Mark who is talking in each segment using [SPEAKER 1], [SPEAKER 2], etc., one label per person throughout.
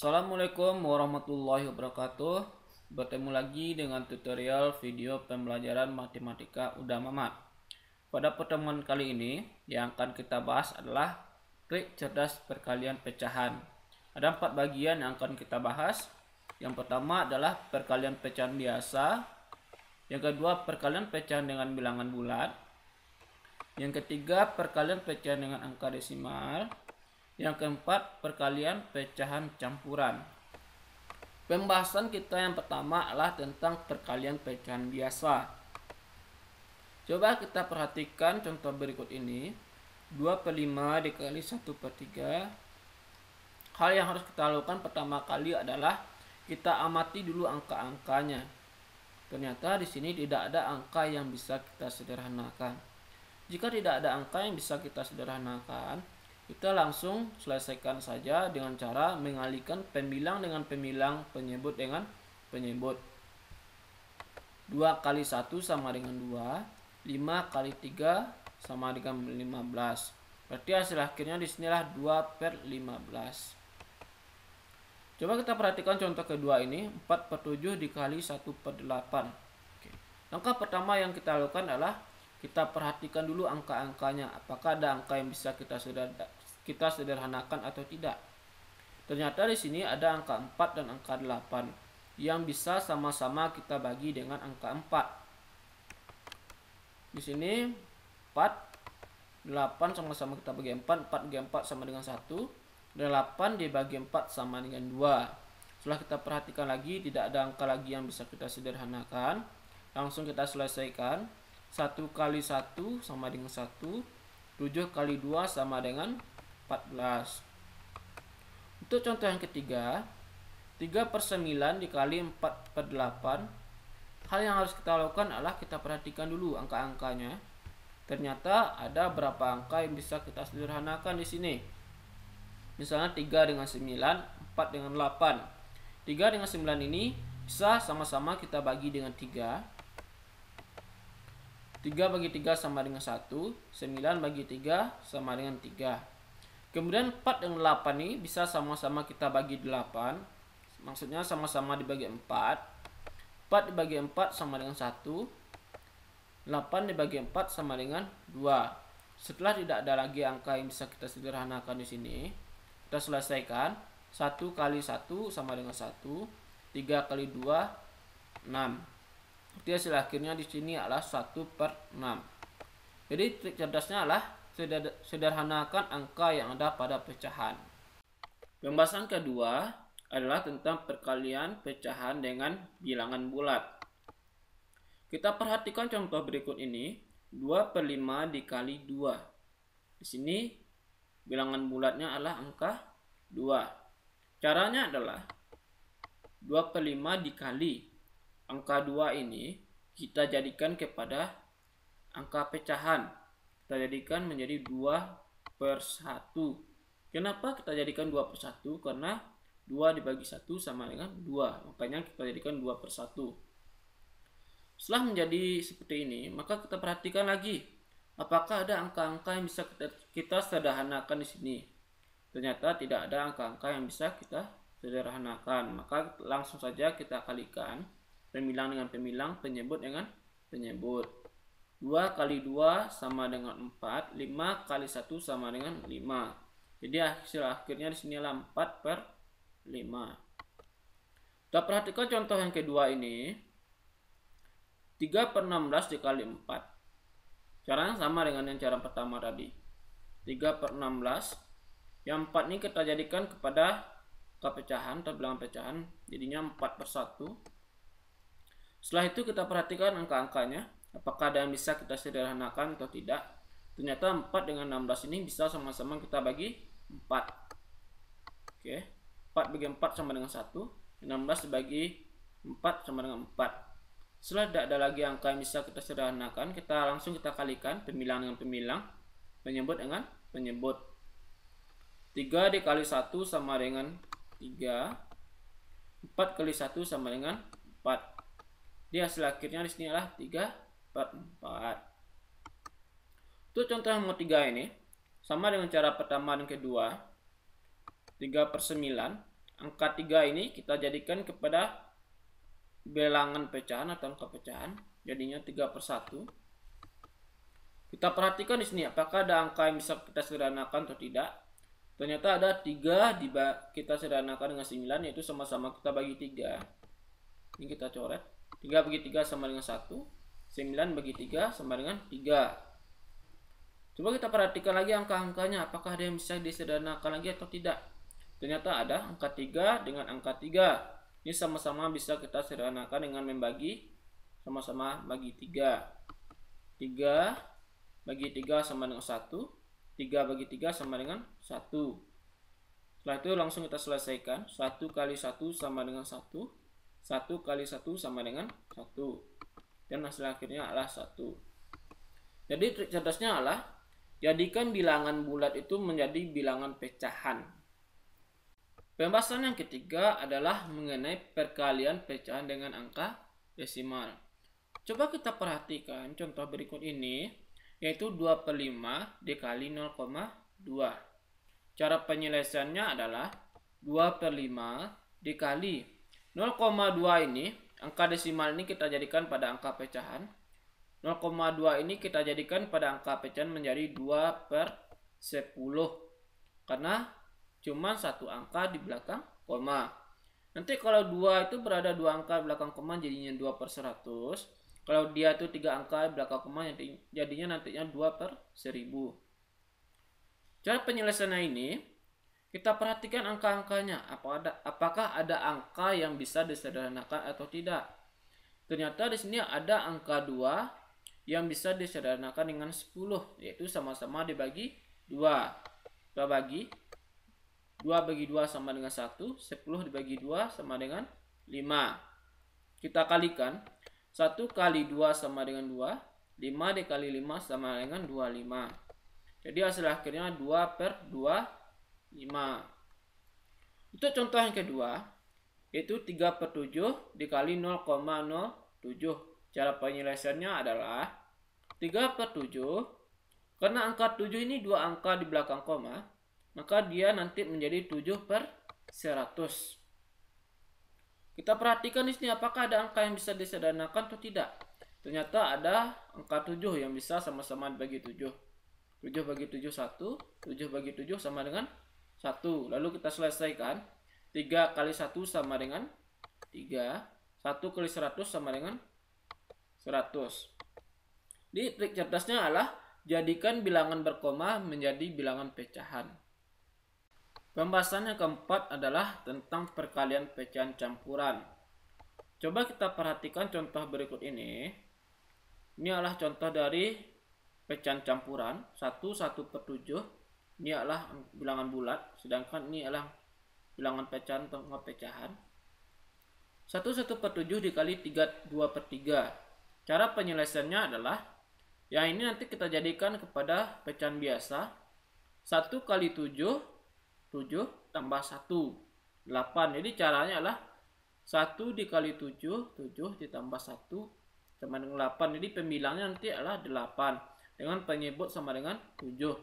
[SPEAKER 1] Assalamualaikum warahmatullahi wabarakatuh. Bertemu lagi dengan tutorial video pembelajaran matematika Udama Mat. Pada pertemuan kali ini yang akan kita bahas adalah trik cerdas perkalian pecahan. Ada 4 bagian yang akan kita bahas. Yang pertama adalah perkalian pecahan biasa. Yang kedua perkalian pecahan dengan bilangan bulat. Yang ketiga perkalian pecahan dengan angka desimal. Yang keempat, perkalian pecahan campuran. Pembahasan kita yang pertama adalah tentang perkalian pecahan biasa. Coba kita perhatikan contoh berikut ini. 2/5 dikali 1/3. Hal yang harus kita lakukan pertama kali adalah kita amati dulu angka-angkanya. Ternyata di sini tidak ada angka yang bisa kita sederhanakan. Jika tidak ada angka yang bisa kita sederhanakan, kita langsung selesaikan saja dengan cara mengalihkan pembilang dengan pembilang, penyebut dengan penyebut. 2 kali 1 sama dengan 2, 5 kali 3 sama dengan 15. Berarti hasil akhirnya di sinilah 2/15. Coba kita perhatikan contoh kedua ini, 4/7 dikali 1/8. Oke. Langkah pertama yang kita lakukan adalah kita perhatikan dulu angka-angkanya. Apakah ada angka yang bisa kita sederhanakan atau tidak. Ternyata di sini ada angka 4 dan angka 8 yang bisa sama-sama kita bagi dengan angka 4. Di sini 4, 8 sama-sama kita bagi 4, 4 bagi 4 sama dengan 1, 8 dibagi 4 sama dengan 2. Setelah kita perhatikan lagi, tidak ada angka lagi yang bisa kita sederhanakan. Langsung kita selesaikan. 1 kali 1 sama dengan 1, 7 kali 2 sama dengan 14. Untuk contoh yang ketiga, 3/9 dikali 4/8. Hal yang harus kita lakukan adalah kita perhatikan dulu angka-angkanya. Ternyata ada berapa angka yang bisa kita sederhanakan di sini. Misalnya 3 dengan 9, 4 dengan 8. 3 dengan 9 ini bisa sama-sama kita bagi dengan 3. 3 bagi 3 sama dengan 1, 9 bagi 3 sama dengan 3. Kemudian 4 dengan 8 ini bisa sama-sama kita bagi 8. Maksudnya sama-sama dibagi 4. 4 dibagi 4 sama dengan 1. 8 dibagi 4 sama dengan 2. Setelah tidak ada lagi angka yang bisa kita sederhanakan di sini, kita selesaikan. 1 kali 1 sama dengan 1. 3 kali 2, 6. Jadi hasil akhirnya di sini adalah 1/6. Jadi trik cerdasnya adalah sederhanakan angka yang ada pada pecahan. Pembahasan kedua adalah tentang perkalian pecahan dengan bilangan bulat. Kita perhatikan contoh berikut ini, 2/5 dikali 2. Di sini bilangan bulatnya adalah angka 2. Caranya adalah 2/5 dikali angka 2 ini kita jadikan kepada angka pecahan. Kita jadikan menjadi 2/1. Kenapa kita jadikan 2/1? Karena 2 dibagi 1 sama dengan 2. Makanya kita jadikan 2/1. Setelah menjadi seperti ini, maka kita perhatikan lagi. Apakah ada angka-angka yang bisa kita sederhanakan di sini? Ternyata tidak ada angka-angka yang bisa kita sederhanakan. Maka langsung saja kita kalikan. Pembilang dengan pembilang, penyebut dengan penyebut. 2 kali 2 sama dengan 4, 5 kali 1 sama dengan 5. Jadi hasil akhirnya di sini adalah 4/5. Kita perhatikan contoh yang kedua ini. 3/16 dikali 4. Caranya sama dengan yang cara pertama tadi. 3/16. Yang 4 ini kita jadikan kepada pecahan atau bilangan pecahan. Jadinya 4/1. Setelah itu kita perhatikan angka-angkanya, apakah ada yang bisa kita sederhanakan atau tidak. Ternyata 4 dengan 16 ini bisa sama-sama kita bagi 4. Oke, 4 bagi 4 sama dengan 1, 16 dibagi 4 sama dengan 4. Setelah tidak ada lagi angka yang bisa kita sederhanakan, kita langsung kalikan pembilang dengan pembilang, penyebut dengan penyebut. 3 dikali 1 sama dengan 3. 4 kali 1 sama dengan 4. Di hasil akhirnya di sini adalah 3/4. Untuk contoh yang nomor 3 ini sama dengan cara pertama dan kedua. 3/9 angka 3 ini kita jadikan kepada bilangan pecahan atau angka pecahan, jadinya 3/1. Kita perhatikan di sini apakah ada angka yang bisa kita sederhanakan atau tidak. Ternyata ada 3 kita sederhanakan dengan 9, yaitu sama-sama kita bagi 3. Ini kita coret. 3 bagi 3 sama dengan 1. 9 bagi 3 sama dengan 3. Coba kita perhatikan lagi angka-angkanya, apakah ada yang bisa disederhanakan lagi atau tidak. Ternyata ada angka 3 dengan angka 3. Ini sama-sama bisa kita sederhanakan dengan membagi, sama-sama bagi 3. 3 bagi 3 sama dengan 1. 3 bagi 3 sama dengan 1. Setelah itu langsung kita selesaikan. 1 kali 1 sama dengan 1. 1 kali 1 sama dengan 1. Dan hasil akhirnya adalah 1. Jadi trik cerdasnya adalah jadikan bilangan bulat itu menjadi bilangan pecahan. Pembahasan yang ketiga adalah mengenai perkalian pecahan dengan angka desimal. Coba kita perhatikan contoh berikut ini, yaitu 2/5 dikali 0,2. Cara penyelesaiannya adalah 2/5 dikali 0,2 ini, angka desimal ini kita jadikan pada angka pecahan. 0,2 ini kita jadikan pada angka pecahan menjadi 2/10. Karena cuma satu angka di belakang koma. Nanti kalau 2 itu berada 2 angka di belakang koma jadinya 2/100. Kalau dia itu 3 angka belakang koma jadinya nantinya 2/1000. Cara penyelesaiannya ini, kita perhatikan angka-angkanya. Apakah ada angka yang bisa disederhanakan atau tidak? Ternyata di sini ada angka 2 yang bisa disederhanakan dengan 10, yaitu sama-sama dibagi 2. Kita bagi 2 bagi 2 sama dengan 1, 10 dibagi 2 sama dengan 5. Kita kalikan. 1 kali 2 sama dengan 2. 5 dikali 5 sama dengan 25. Jadi hasil akhirnya 2/25. Untuk contoh yang kedua, yaitu 3/7 dikali 0,07. Cara penyelesaiannya adalah 3/7. Karena angka 7 ini 2 angka di belakang koma, maka dia nanti menjadi 7/100. Kita perhatikan di sini apakah ada angka yang bisa disederhanakan atau tidak. Ternyata ada angka 7 yang bisa sama-sama dibagi 7. 7 bagi 7 1, 7 bagi 7 sama dengan 1. Lalu kita selesaikan. 3 kali 1 sama dengan 3. 1 kali 100 sama dengan 100. Di trik cerdasnya adalah jadikan bilangan berkoma menjadi bilangan pecahan. Pembahasan yang keempat adalah tentang perkalian pecahan campuran. Coba kita perhatikan contoh berikut ini. Ini adalah contoh dari pecahan campuran. 1/7. Ini adalah bilangan bulat. Sedangkan ini adalah bilangan pecahan atau pecahan. 1/7 dikali 2/3. Cara penyelesaiannya adalah yang ini nanti kita jadikan kepada pecahan biasa. 1 kali 7, 7 tambah 1, 8. Jadi caranya adalah 1 dikali 7, 7 ditambah 1 sama dengan 8. Jadi pembilangnya nanti adalah 8. Dengan penyebut sama dengan 7.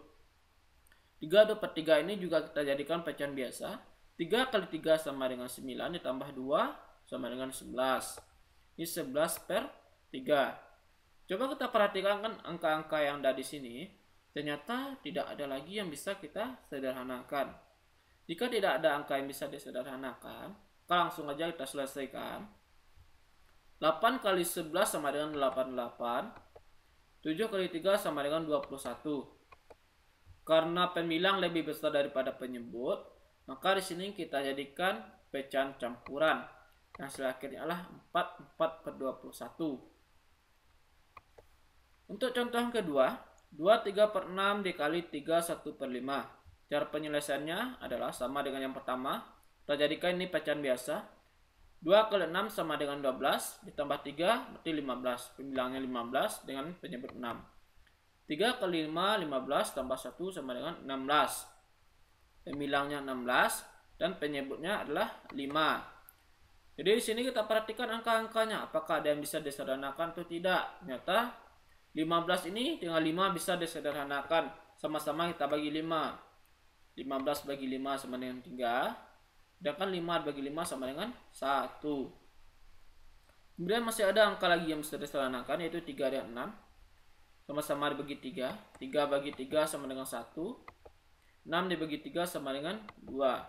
[SPEAKER 1] 3/3 ini juga kita jadikan pecahan biasa. 3 kali 3 sama dengan 9 ditambah 2 sama dengan 11. Ini 11/3. Coba kita perhatikan kan angka-angka yang ada di sini. Ternyata tidak ada lagi yang bisa kita sederhanakan. Jika tidak ada angka yang bisa disederhanakan, maka langsung aja kita selesaikan. 8 kali 11 sama dengan 88. 7 kali 3 sama dengan 21. Karena pembilang lebih besar daripada penyebut, maka di sini kita jadikan pecahan campuran. Hasil akhirnya adalah 4/21. Untuk contoh yang kedua, 2/3/6 dikali 3/1/5. Cara penyelesaiannya adalah sama dengan yang pertama. Kita jadikan ini pecahan biasa. 2 kali 6 sama dengan 12. Ditambah 3 berarti 15. Pembilangnya 15 dengan penyebut 6. 3 kali 5, 15 tambah 1 sama dengan 16. Pembilangnya 16 dan penyebutnya adalah 5. Jadi di sini kita perhatikan angka-angkanya. Apakah ada yang bisa disederhanakan atau tidak. Ternyata 15 ini dengan 5 bisa disederhanakan. Sama-sama kita bagi 5. 15 bagi 5 sama dengan 3. Sedangkan 5 dibagi 5 sama dengan 1. Kemudian masih ada angka lagi yang bisa disederhanakan, yaitu 3 dan 6. Sama-sama dibagi 3. 3 bagi 3 sama dengan 1. 6 dibagi 3 sama dengan 2.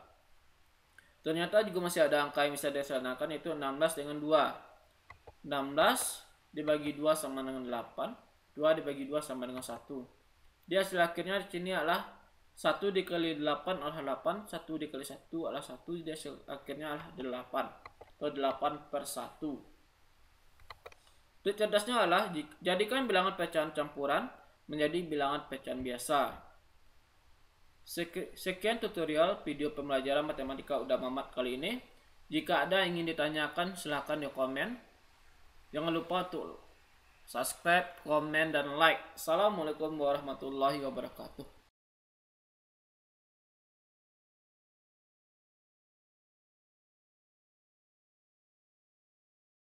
[SPEAKER 1] Ternyata juga masih ada angka yang bisa disederhanakan, yaitu 16 dengan 2. 16 dibagi 2 sama dengan 8. 2 dibagi 2 sama dengan 1. Dia hasil akhirnya di sini adalah 1 dikali 8 adalah 8. 1 dikali 1 adalah 1. Dia hasil akhirnya adalah 8. Atau 8/1. Trik cerdasnya adalah jadikan bilangan pecahan campuran menjadi bilangan pecahan biasa. Sekian tutorial video pembelajaran matematika Uda Mamat kali ini. Jika ada yang ingin ditanyakan, silahkan di komen. Jangan lupa untuk subscribe, komen, dan like. Assalamualaikum warahmatullahi wabarakatuh.